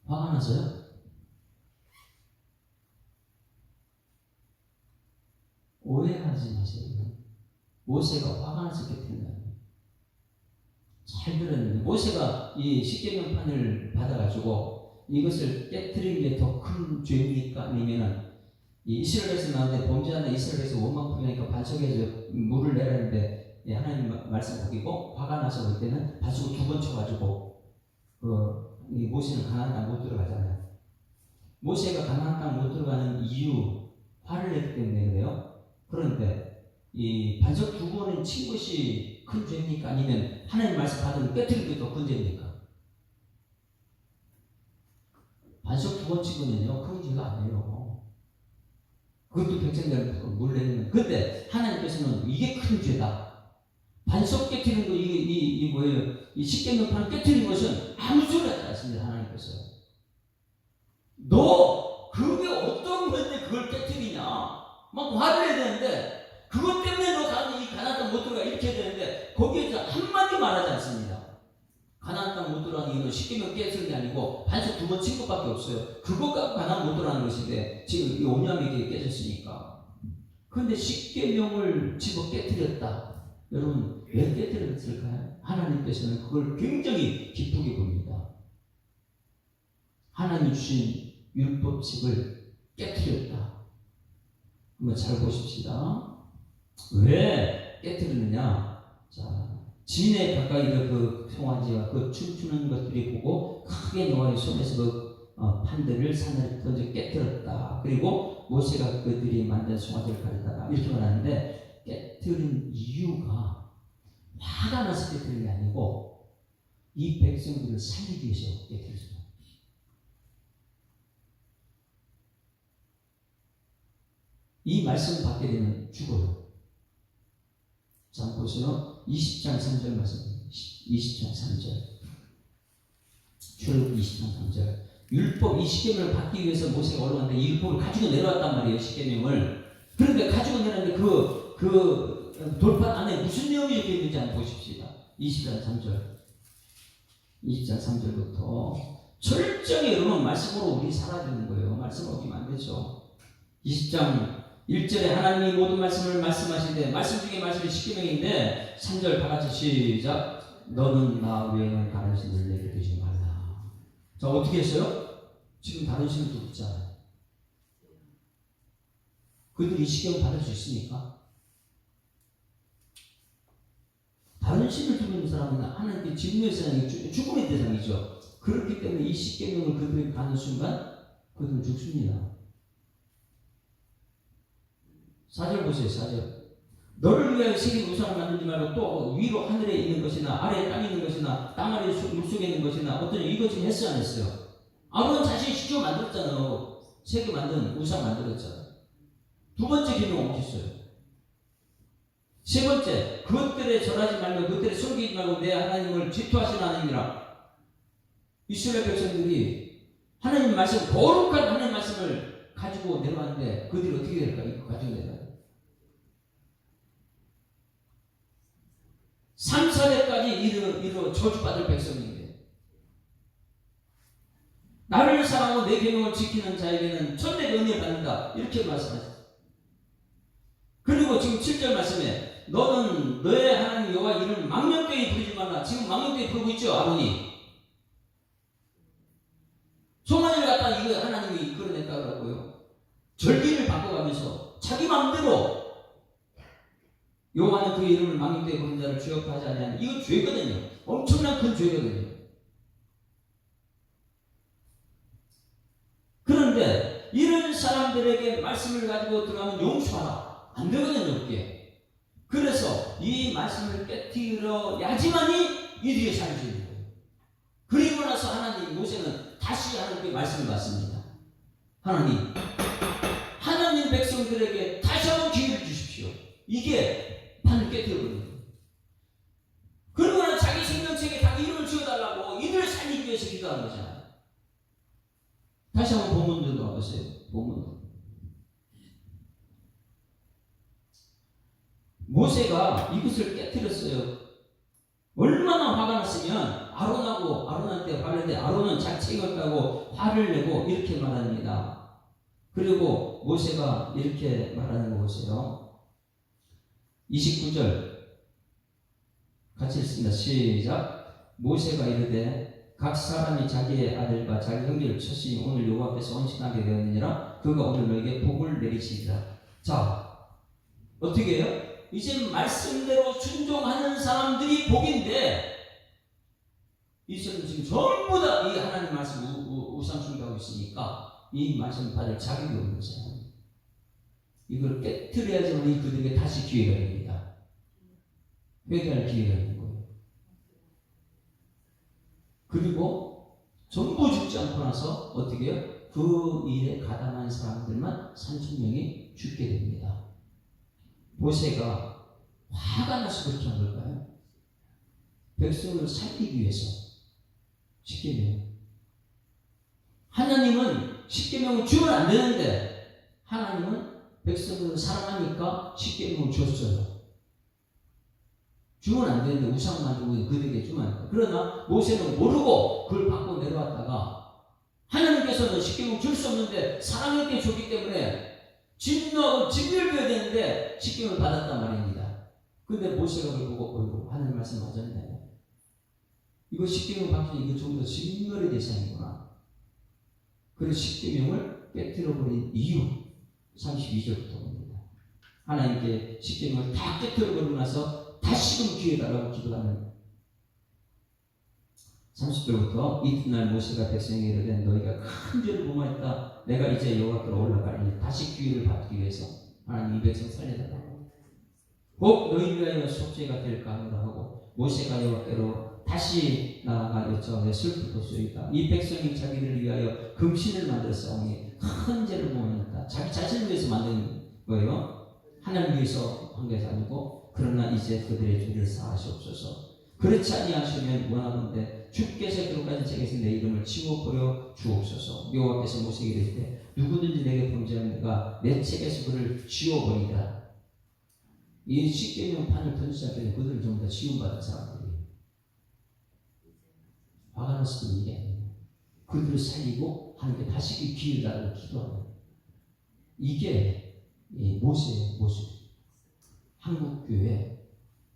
화가 나서요? 오해하지 마세요. 모세가 화가 나서 깨뜨린다. 잘 들었는데 모세가 이 십계명판을 받아가지고 이것을 깨뜨린 게 더 큰 죄입니까? 아니면은 이 이스라엘에서 나오는데 범죄하는 이스라엘에서 원망풀이니까 반석에서 물을 내라는데 하나님 말씀 보기고 화가 나서 볼 때는 반석을 2번 쳐가지고 이 모세는 가나안 땅 못 들어가잖아요. 모세가 가나안 땅 못 들어가는 이유 화를 냈기 때문에 그래요. 그런데 이 반석 2번을 친 것이 큰 죄입니까? 아니면 하나님 말씀 받으면 깨뜨린 게 더 큰 죄입니까? 반석 2번 친 거는요 큰 죄가 아니에요. 그것도 백성들 물 내리는. 근데 하나님께서는 이게 큰 죄다. 반석 깨뜨리는 거 이게 뭐예요? 이 십계명판을 깨뜨리는 것은 아무 소리 하지 않습니다. 하나님께서. 너 그게 어떤 건데 그걸 깨뜨리냐? 막 화를 내야 되는데 그것 때문에 너 이 가나안 땅 못 들어가 이렇게 해야 되는데 거기에서 한마디 말하지 않습니다. 가나안 땅 못 들어가는 이유는 십계명 깨뜨린 게 아니고 반석 2번 친 것밖에 없어요. 그것 갖고 가나안 못 들어가는 것인데 지금 이 오냐미게 깨졌으니까. 그런데 십계명을 집어 깨뜨렸다. 여러분 왜 깨뜨렸을까요? 하나님께서는 그걸 굉장히 기쁘게 봅니다. 하나님 주신 율법책을 깨뜨렸다. 한번 잘 보십시다. 왜 깨뜨리느냐? 자, 진에 가까이 그 송아지와 그 춤추는 것들이 보고 크게 노하여 손에서 그 판들을 산을 던져 깨뜨렸다. 그리고 모세가 그들이 만든 송아지를 가르다가 이렇게 말하는데 깨뜨린 이유가 화가 나서 깨뜨린 게 아니고 이 백성들을 살리기 위해서 깨뜨렸습니다. 이 말씀을 받게 되면 죽어요. 자, 보세요. 20장 3절 말씀. 20장 3절. 출애굽 20장 3절. 율법 이 십계명을 받기 위해서 모세가 올라갔는데 이 율법을 가지고 내려왔단 말이에요. 십계명을. 그런데 가지고 내려왔는데 그 돌판 안에 무슨 내용이 적혀 있는지 한번 보십시다. 20장 3절. 20장 3절부터 철저히 여러분 말씀으로 우리 살아야 되는 거예요. 말씀으로 오기만 안 되죠. 20장 1절에 하나님이 모든 말씀을 말씀하시는데 말씀 중에 말씀이 십계명인데 3절 다 같이 시작. 너는 나 외에는 다른 신을 내게 두지 말라. 자, 어떻게 했어요? 지금 다른 신을 두고 있잖아요. 그들이 십계명 받을 수 있습니까? 다른 신을 두고 있는 사람은 하나님께 진노의 대상이 죽음의 대상이죠. 그렇기 때문에 이 십계명을 그들이 받는 순간 그들은 죽습니다. 4절 보세요. 4절. 너를 위하여 새긴 우상을 만들지 말고 또 위로 하늘에 있는 것이나 아래에 땅에 있는 것이나 땅 아래 물속에 있는 것이나 어떤 이거 지금 했어요 안 했어요? 아무런 자신이 직접 만들었잖아요. 새겨 만든 우상 만들었잖아요. 두 번째 계명은 어딨어요? 세 번째, 그것들에 절하지 말고 그것들에 숨기지 말고 내 하나님을 질투하시는 하나님이라. 이스라엘 백성들이 하나님 말씀, 거룩한 하나님 말씀을 가지고 내려왔는데 그들이 어떻게 될까? 이거 가지고 내려와요. 3, 4대까지 이르 저주받을 백성인데 나를 사랑하고 내 계명을 지키는 자에게는 천대 은혜를 받는다. 이렇게 말씀하셨어요. 그리고 지금 7절 말씀에 너는 너의 하나님 여호와 이름을 망령되이 부르지 말라. 지금 망령되이 부르고 있죠, 아론이. 소만을 갖다 이거 하나님이 이끌어냈다 그러고요. 절기를 바꿔가면서 자기 마음대로 여호와는 그 이름을 망령되이 부르는 자를 죄업하지 아니하는, 이거 죄거든요. 엄청난 큰 죄거든요. 그런데 이런 사람들에게 말씀을 가지고 들어가면 용서하라. 안 되거든요, 그게. 그래서 이 말씀을 깨뜨려야지만이 이들이 살 수 있는 거예요. 그리고 나서 하나님, 모세는 다시 하나님께 말씀을 받습니다. 하나님 백성들에게 다시 한번 기회를 주십시오. 이게 판을 깨뜨려버려요. 그리고 나서 자기 생명책에 자기 이름을 지어달라고 이들을 살리기 위해서 기도하는 거잖아요. 다시 한번 본문 들어가 보세요. 본문. 모세가 이것을 깨뜨렸어요. 얼마나 화가 났으면 아론한테 화를 내는데 아론은 자기 책임을 까고 화를 내고 이렇게 말합니다. 그리고 모세가 이렇게 말하는 거 보세요. 29절 같이 읽습니다. 시작. 모세가 이르되 각 사람이 자기의 아들과 자기 형제를 쳤으니 오늘 여호와께서 언식하게 되었느니라. 그가 오늘 너에게 복을 내리시리라. 자, 어떻게 해요? 이제 말씀대로 순종하는 사람들이 복인데 이 사람은 지금 전부 다 이 하나님 말씀 우상 숭배하고 있으니까 이 말씀 받을 자격이 없는 거잖아요. 이걸 깨뜨려야지만 그들에게 다시 기회가 됩니다. 회개할 기회가 있는 거예요. 그리고 전부 죽지 않고 나서 어떻게 해요? 그 일에 가담한 사람들만 3,000명이 죽게 됩니다. 모세가 화가 나서 그렇게 한 걸까요? 백성을 살리기 위해서. 십계명. 하나님은 십계명을 주면 안 되는데 하나님은 백성을 사랑하니까 십계명을 줬어요. 주면 안 되는데 우상 만들고 그들에게 주면 안 돼요. 그러나 모세는 모르고 그걸 받고 내려왔다가 하나님께서는 십계명 줄 수 없는데 사랑했게 줬기 때문에 진노하고 진멸해야 되는데 십계명을 받았단 말입니다. 근데 모세가 그걸 보고 하나님 말씀 맞았네. 이거 십계명 받기 이거 좀 더 진멸의 대상이구나. 그래서 십계명을 깨뜨려버린 이유 32절부터 봅니다. 하나님께 십계명을 다 깨뜨려버리고 나서 다시금 기회 달라고 기도하는 30절부터 이튿날 모세가 백성에게 이르되 너희가 큰 죄를 범하였다. 내가 이제 여호와께로 올라가니 다시 기회를 받기 위해서 하나님 이 백성 살려달라고 꼭 너희 위하여 속죄가 될까 하노라 하고 모세가 여호와께로 다시 나아가 여쭤내 슬프도소이다. 이 백성이 자기를 위하여 금신을 만들었사오니 큰 죄를 범하였다. 자기 자신을 위해서 만든 거예요. 하나님 위해서 한 것이 아니고 그러나 이제 그들의 죄를 사하시옵소서. 그렇지 아니하시면 원하건대 주께서 기록하신 책에서 내 이름을 지워버려 주옵소서. 여호와께서 모세에게 이르시되 누구든지 내게 범죄하면 내가 내 책에서 그를 지워버리라. 이 십계명 판을 던지지 않게 그들을 전부 다 지원받은 사람들이 화가 나서 그런 게 아니에요. 그들을 살리고 하나님께 다시 기회를 달라고 기도하는 이게 모세의 모습. 한국교회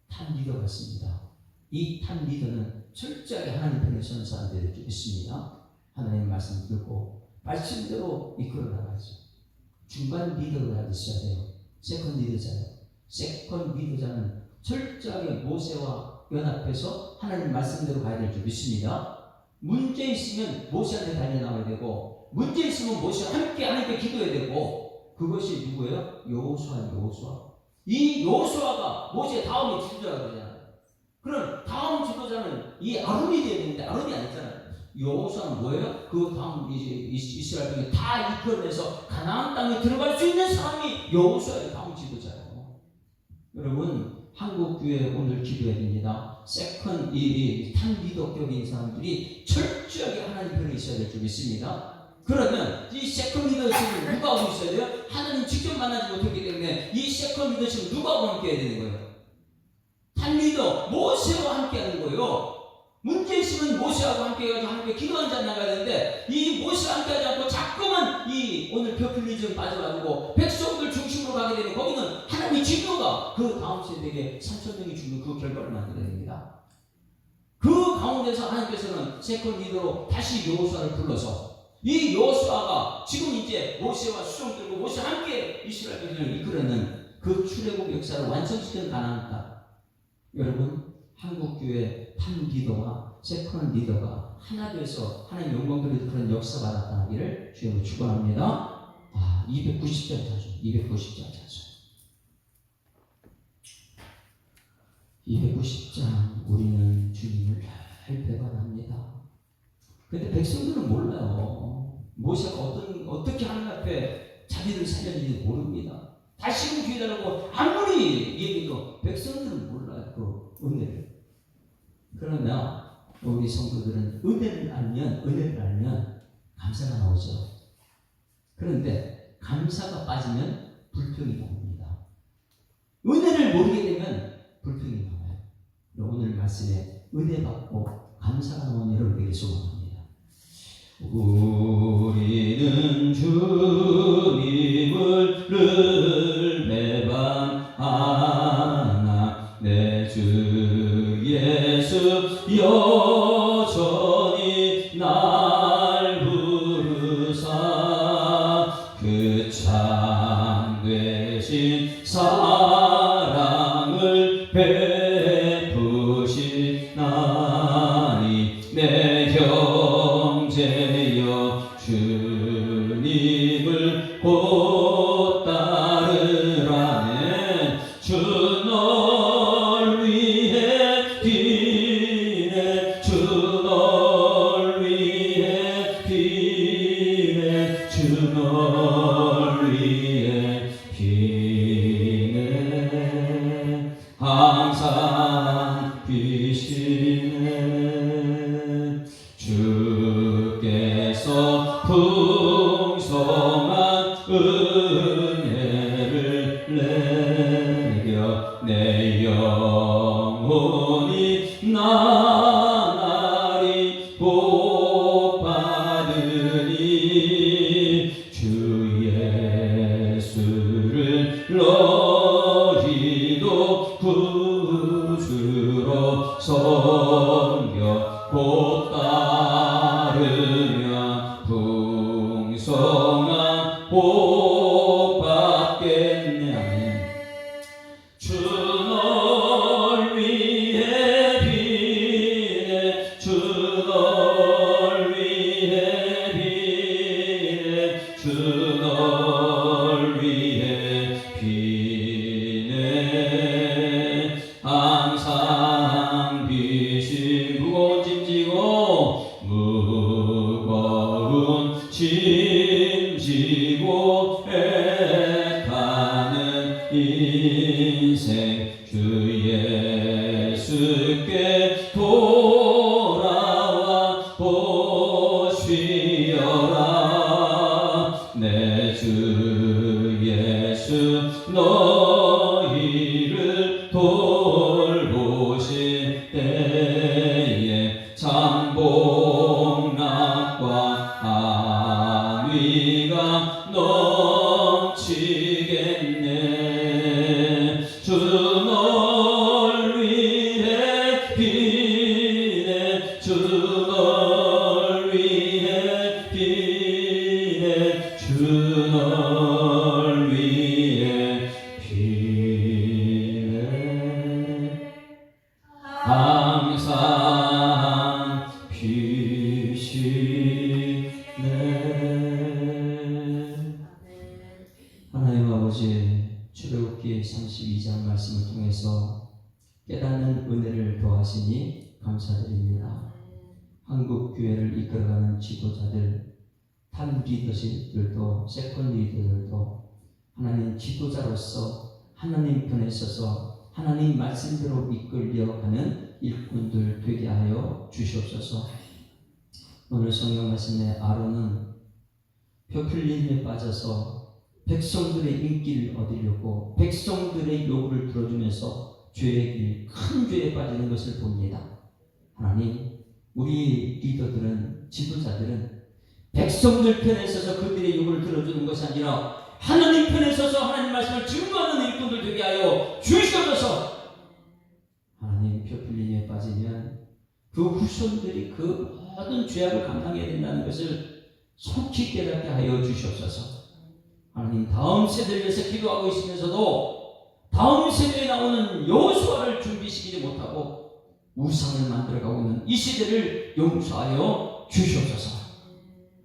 탑 리더 같습니다. 이 탑 리더는 철저하게 하나님 편에 서는 사람들이 있습니다. 하나님의 말씀 듣고 말씀대로 이끌어 나가죠. 중간 리더가 있어야 돼요. 세컨 리더자예요. 세컨 리더자는 철저하게 모세와 연합해서 하나님 말씀대로 가야 될 줄 믿습니다. 문제 있으면 모세한테 달려나와야 되고 문제 있으면 모세와 함께 하나님께 기도해야 되고 그것이 누구예요? 여호수아. 이 여호수아가 모세 다음에 지도자가 되잖아요. 그럼 다음 지도자는 이 아론이 되어야 되는데 아론이 아니잖아요. 여호수아는 뭐예요? 그 다음 이스라엘 땅에 다 이끌어내서 가나안 땅에 들어갈 수 있는 사람이 여호수아의 다음 지도자예요. 여러분, 한국 교회 오늘 기도해야 됩니다. 세컨 탄 리더격인 사람들이 철저하게 하나님 편에 있어야 될 줄 믿습니다. 그러면 이 세컨 리더십을 누가 하고 있어야 돼요? 하나님 직접 만나지 못했기 때문에 이 세컨 리더십을 누가 하고 함께 해야 되는 거예요? 탄 리더 모세와 함께 하는 거예요. 문제 있으면 모세하고 함께 해가지고 함께 기도한 자 나가야 되는데 이 모세와 함께 하지 않고 자꾸만 이 오늘 포퓰리즘 빠져가지고 백성들 중심으로 가게 되면 거기는 하나님의 진노가 그 다음 세대에게 3,000명이 죽는 그 결과를 만들어야 됩니다. 그 가운데서 하나님께서는 세컨 리더로 다시 여호수아를 불러서 이 여호수아가 지금 이제 모세와 수종들고 모세와 함께 이스라엘 백성을 이끌어내는 그 출애굽 역사를 완성시키는 가나안 땅. 여러분, 한국교회 탄 리더와 세컨 리더가 하나 되어서 하나님 영광 돌리는 그런 역사가 나타나기를 주님으로 축원합니다. 290장 자주, 290장 자주. 290장 우리는 주님을 잘 배반합니다. 근데 백성들은 몰라요. 모세가 어떻게 하나님 앞에 자기를 살렸는지 모릅니다. 다시금 기회 달라고 아무리 얘기해도 백성들은 몰라요. 그 은혜를. 그러나 우리 성도들은 은혜를 알면 감사가 나오죠. 그런데 감사가 빠지면 불평이 나옵니다. 은혜를 모르게 되면 불평이 나와요. 오늘 말씀에 은혜 받고 감사가 나오는 여러분에게 소망합니다. 우리는 주님을 늘 배반하나 내 주 예수 여전히 날 부르사 그 참 되신 사랑을 베푸시나니 내 형제여 주님을 곧 따르라네 주 널 위해 비네 주 널 위해 비네 주 널 위해 비네 항상 비시네 주께서 풍성한 은혜를 내려 내 영혼이 나날이 복받으니 주 예수를 너희도 구주로 섬겨 복 따르며 풍성한 복 받겠네. 아멘. 주 널 위해 비네 주 널 위해 비네 주 널 위해 비네 항상 비신 무거운 짐 지고 무거운 짐 지고 애타는 인생 주 예수께 돌아와 보시어라 내 주 예수 너희를 돌보실 때에 참복락과 안위가 넘치겠네 주 널 위해 비네 주 널 위해 비네 주 널 위해 비네 항상 비시네. 하나님 아버지, 출애굽기 32장 말씀을 통해서 깨닫는 은혜를 더하시니 감사드립니다. 한국 교회를 이끌어가는 지도자들, 탑 리더십들도, 세컨 리더들도 하나님 지도자로서 하나님 편에 서서 하나님 말씀대로 이끌려가는 일꾼들 되게 하여 주시옵소서. 오늘 성경 말씀에 아론은 벼풀림에 빠져서 백성들의 인기를 얻으려고 백성들의 요구를 들어주면서 죄의 길, 큰 죄에 빠지는 것을 봅니다. 하나님, 우리 리더들은, 지도자들은 백성들 편에 서서 그들의 요구를 들어주는 것이 아니라 하나님 편에 서서 하나님 말씀을 증거하는 일꾼들 되게 하여 주시옵소서. 하나님, 벼풀림에 빠지면 그 후손들이 그 모든 죄악을 감당해야 된다는 것을 속히 깨닫게 하여 주시옵소서. 하나님, 다음 세대를 위해서 기도하고 있으면서도 다음 세대에 나오는 여호수아를 준비시키지 못하고 우상을 만들어가고 있는 이 시대를 용서하여 주시옵소서.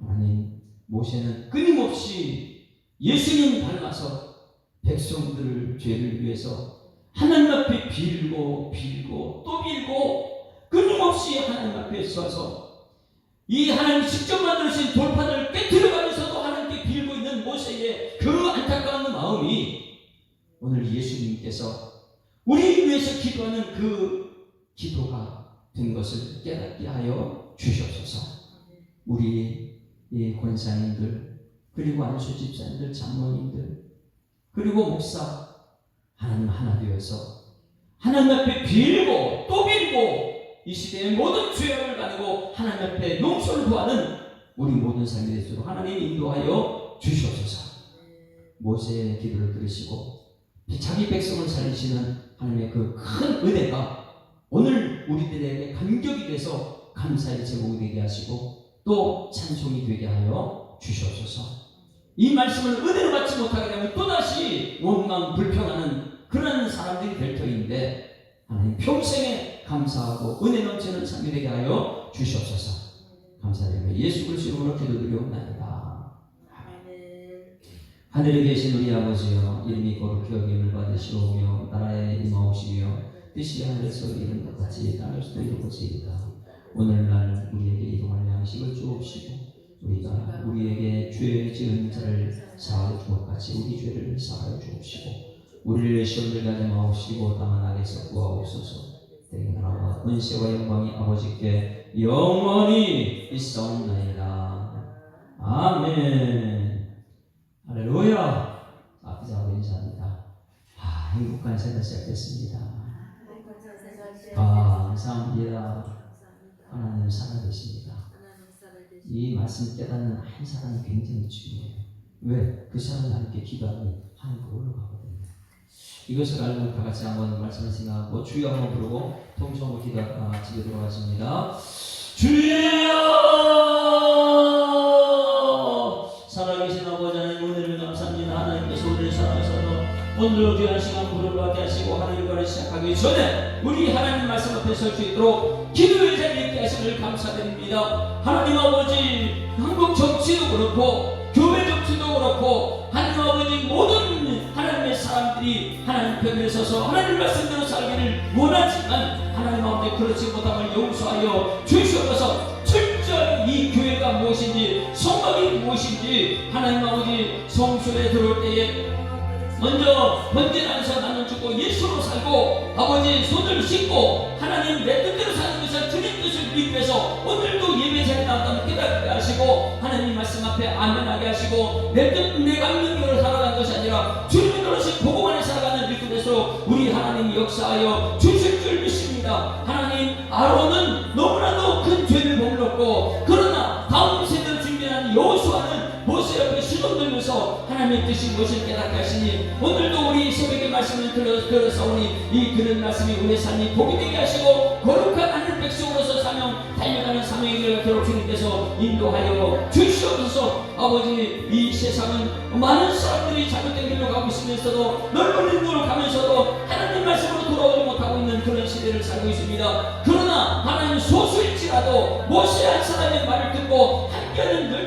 하나님, 모세는 끊임없이 예수님 닮아서 백성들을 죄를 위해서 하나님 앞에 빌고 또 빌고 끊임없이 하나님 앞에 서서 이 하나님 직접 만드신 돌판을 깨뜨려가면서도 하나님께 빌고 있는 모세의 그 안타까운 마음이 오늘 예수님께서 우리 위해서 기도하는 그 기도가 된 것을 깨닫게 하여 주시옵소서. 우리 이 권사님들, 그리고 안수 집사님들, 장로님들, 그리고 목사, 하나님 하나 되어서 하나님 앞에 빌고 또 빌고 이 시대의 모든 죄악을 가지고 하나님 앞에 용서를 구하는 우리 모든 삶이 되도록 하나님 인도하여 주시옵소서. 모세의 기도를 들으시고 자기 백성을 살리시는 하나님의 그 큰 은혜가 오늘 우리들에게 감격이 돼서 감사의 제목이 되게 하시고 또 찬송이 되게 하여 주시옵소서. 이 말씀을 은혜로 받지 못하게 되면 또다시 원망 불평하는 그런 사람들이 될 터인데 하나님 평생에 감사하고 은혜 넘치는 삶이 되게 하여 주시옵소서. 감사드리며 예수 그리스도 이름으로 기도드리옵나이다. 하늘에 계신 우리 아버지여, 이름이 거룩히 여김을 받으시오며 나라에 임하오시며 뜻이 하늘에서 이룬 것 같이 땅에서도 이루어지이다. 오늘날 우리에게 일용할 양식을 주옵시고 우리가 우리에게 죄 지은 자를 사하여 준 것 같이 우리 죄를 사하여 주옵시고 우리를 시험을 가게 마옵시고 다만 악에서 구하옵소서. 내 나라와 은혜와 영광이 아버지께 영원히 있사옵나이다. 아멘. 할렐루야. 기자하고 인사합니다. 행복한 새가 시작됐습니다. 감사합니다. 하나님 살아계십니다. 이 말씀 깨닫는 한 사람이 굉장히 중요해요. 왜? 그 사람이 하나님께 기도하면 하나님께 올라가거든요. 이것을 알고 다 같이 한번 말씀을 생각하고 주여 한번 부르고 통성으로 기도하다가 집에 돌아가십니다. 주여! 살아계신 아버지 하나님 은혜를 감사합니다. 하나님께서 우리를 사랑하셔서 오늘도 귀한 시간 부름받게 하시고 하나님과를 시작하기 전에 우리 하나님 말씀 앞에 설 수 있도록 기도의 자리에 있게 하심을 감사드립니다. 하나님 아버지, 한국 정치도 그렇고 교회 정치도 그렇고 하나님 아버지 모든 하나님의 사람들이 하나님 편에 서서 하나님 말씀대로 살기를 원하지만 하나님 아버지 그렇지 못함을 용서하여 주시옵소서. 철저히 이 교회가 무엇인지 성막이 무엇인지 하나님 아버지 성소에 들어올 때에 먼저 번제하면서 나는 죽고 예수로 살고 아버지 손을 씻고 하나님 내 뜻대로 사는 것을 주님 뜻을 위해서 오늘도 예배 자리에 나왔다는 깨닫게 하시고 하나님 말씀 앞에 아멘하게 하시고 내 뜻 내가 믿는 대로 살아가는 것이 아니라 주님이 그러신 복음 안에 살아가는 일꾼에서 우리 하나님이 역사하여 주실 줄 믿습니다. 하나님 아론은 너무나도 큰 죄를 범했고 그러나 다음 세대를 준비하는 여호수아는 모세 옆에 수동 들면서 하나님의 뜻이 무엇을 깨닫게 하시니 오늘도 우리 새벽의 말씀을 들어서오니 이 들은 말씀이 우리의 삶이 복이 되게 하시고 거룩한 하늘 백성으로서 사명 달려가는 사명의 길을 겨우 주님께서 인도하여 주시옵소서. 아버지 이 세상은 많은 사람들이 잘못된 길로 가고 있으면서도 넓은 인도로 가면서도 하나님 말씀으로 돌아오지 못하고 있는 그런 시대를 살고 있습니다. 그러나 하나님 소수일지라도 모세 한 사람의 말을 듣고 한겨는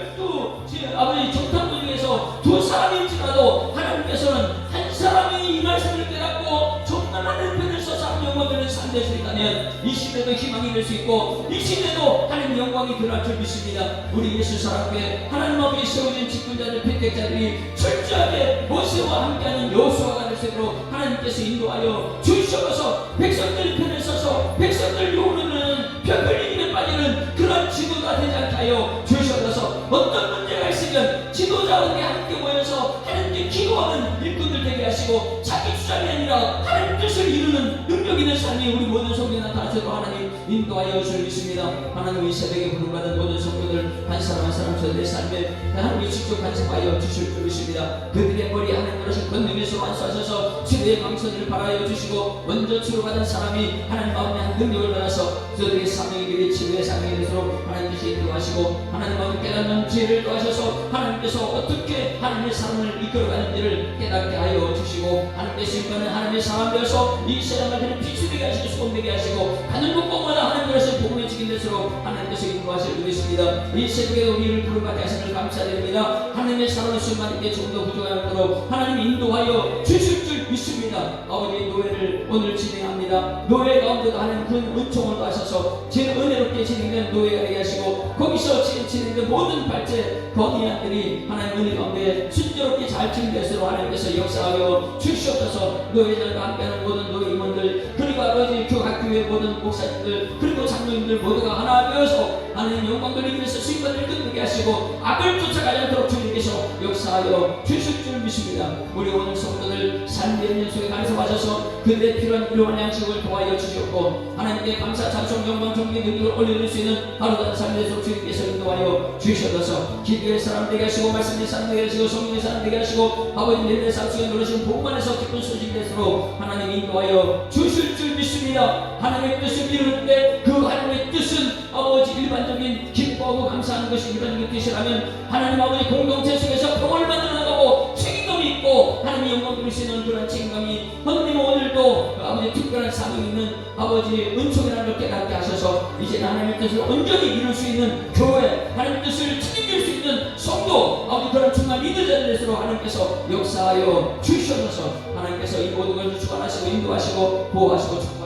아버지 정탐꾼 중에서 두 사람일지라도 하나님께서는 한 사람이 이 말씀을 깨닫고 정말 하나님 편을 서서 영광되는 삶 되시리다 있다면 이 시대도 희망이 될 수 있고 이 시대도 하나님의 영광이 드러날 줄 믿습니다. 우리 예수 사랑교회 하나님 앞에 세워진 직분자들 택자들이 철저하게 모세와 함께하는 여호수아가 될 수 있도록 하나님께서 인도하여 주시옵소서. 백성들 편에 서서 백성들 요구는 편들림에 빠지는 그런 지도가 되지 않게 하여 주시옵소서. 어떤 문제가 있으면 지도자들이 함께 모여서 하나님께 기도하는 일꾼들 되게 하시고 자기 주장이 아니라 하나님 뜻을 이루는 능력 있는 삶이 우리 모든 성도에 나타나셔도 하나님 인도하여 주시옵습니다. 하나님 이 새벽에 부름받은 모든 성도들 한 사람 한 사람 저들의 삶에 하나님이 직접 간섭하여 주실 줄 믿습니다. 그들의 머리 하나님 그러신 권능에서 완수하셔서 치료의 강선을 바라여 주시고 먼저 치료받은 사람이 하나님 마음에 한 능력을 받아서 저들의 사명의 길이 치료의 사명이 되도록 하나님께서 인도하시고 하나님 마음에 깨닫는 지혜를 더하셔서 하나님께서 어떻게 하나님의 사람을 이끌어가는지를 깨닫게 하여 주시고 하나님께서 인간은 하나님의 사람 되어서 이 세상을 그냥 빛이 되게 하시고 소금되게 하시고 가는 곳곳마다 하나님께서 복음의 지킨 데서로 하나님께서 인도하실 줄 믿습니다. 이 새벽에 우리를 부름받게 하심을 감사드립니다. 하나님의 사랑의 수만님께 좀 더 부족하도록 하나님 인도하여 주실 줄 믿습니다. 아버지 노예를 오늘 진행합니다. 노예 가운데도 하나님 큰 은총을 하셔서 제일 은혜롭게 진행된 노예가 되게 하시고 거기서 진행된 모든 발제 건의안들이 하나님 은혜 가운데 순조롭게 잘 진행되도록 하나님께서 역사하여 주시옵소서. 노예들과 함께하는 모든 노예 임원들 그리고 아버지 교회 모든 목사님들 그리고 장로님들 모두가 하나 되어서 하나님 영광 돌리기 위해서 수익받을 끝내게 하시고 악을 쫓아가지 않도록 주님께서 역사하여 주실 줄 믿습니다. 우리 오늘 성도들 삶의 연속에 간섭하셔서 그들의 필요한 일용할 양식을 도와여 주셨고 하나님께 감사 찬송 영광 존귀 능력을 올려줄 수 있는 하루다른 삶의 속 주님께서 인도하여 주셔서 기도의 사람 되게 하시고 말씀의 사람 되게 하시고 성령의 사람 되게 하시고 아버지 내내 상속에 누르신 복음 안에서 기쁜 소식 되도록 하나님 인도하여 주실 줄 믿습니다. 하나님의 뜻을 이룰 때 그 하나님의 뜻은 아버지 일반적인 기뻐하고 감사하는 것이 일반적인 뜻이라면 하나님 아버지 공동체 속에서 평화를 만들어 나가고 책임감이 있고 하나님의 영광 드릴 수 있는 그런 책임감이 하나님 오늘도 아버지 특별한 사명이 있는 아버지 은총이라는 걸 깨닫게 하셔서 이제는 하나님의 뜻을 온전히 이룰 수 있는 교회 하나님의 뜻을 책임질 수 있는 성도 아버지 그런 충만 리더자들 되도록 하나님께서 역사하여 주시옵소서. 하나님께서 이 모든 것을 주관하시고 인도하시고 보호하시고